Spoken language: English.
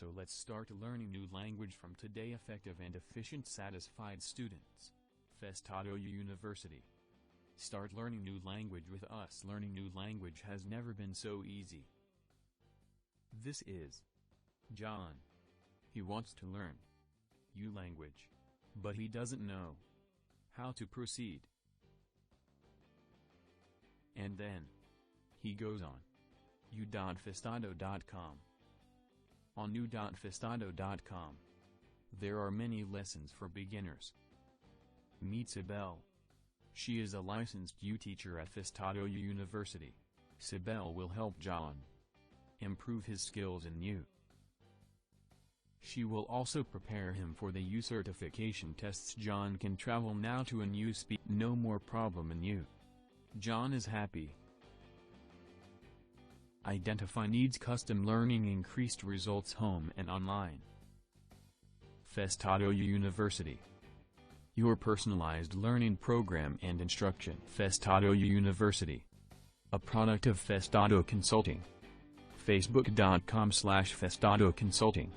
So let's start learning new language from today. Effective and efficient, satisfied students. FESTADO University. Start learning new language with us. Learning new language has never been so easy. This is John. He wants to learn new language, but he doesn't know how to proceed. And then he goes on u.festado.com. On u.festado.com, there are many lessons for beginners. Meet Sibel. She is a licensed U teacher at FESTADO University. Sibel will help John improve his skills in U. She will also prepare him for the U certification tests. John can travel now to an U speak. No more problem in U. John is happy. Identify needs. Custom learning, increased results home and online. FESTADO University. Your personalized learning program and instruction. FESTADO University. A product of FESTADO Consulting. Facebook.com/FESTADO Consulting.